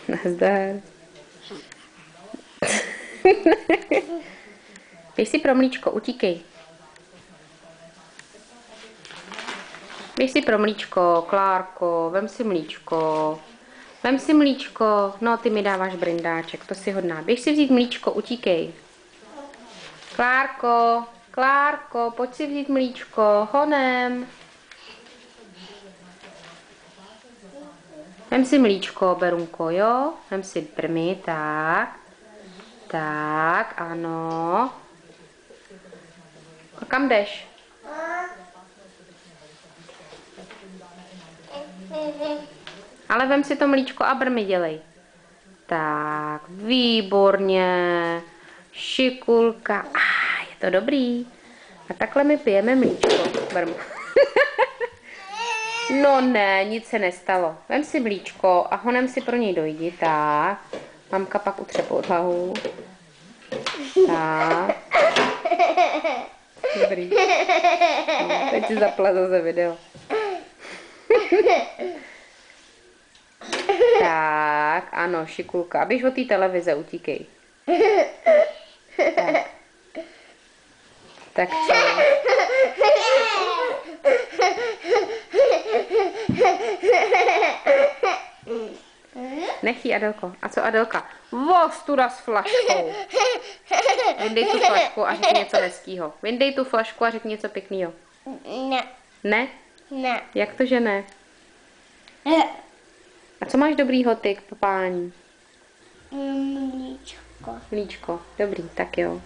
Nazdar. Běž si pro mlíčko, utíkej. Běž si pro mlíčko, Klárko, vem si mlíčko. Vem si mlíčko. No, ty mi dáváš brindáček, to si hodná. Běž si vzít mlíčko, utíkej. Klárko, Klárko, pojď si vzít mlíčko, honem. Vem si mlíčko, Berunko, jo? Vem si prmy, tak. Tak, ano. A kam jdeš? Ale vem si to mlíčko a brmy dělej. Tak, výborně. Šikulka. Je to dobrý. A takhle my pijeme mlíčko. Brm. No ne, nic se nestalo. Vem si mlíčko a honem si pro něj dojdi. Tak. Mamka pak utře podlahu. Tak. Dobrý. No, teď si zapla zase video. Tak, ano, Šikulka. A běž od té televize, utíkej. Tak. Tak co? Nech jí, Adelko. A co Adelka? Vostuda s flaškou. Vyndej tu flašku a řekni něco hezkýho. Vyndej tu flašku a řekni něco pěknýho. Ne. Ne? Ne. Jak to, že ne? A co máš dobrýho ty k popání? Mlíčko. Mlíčko. Dobrý, tak jo.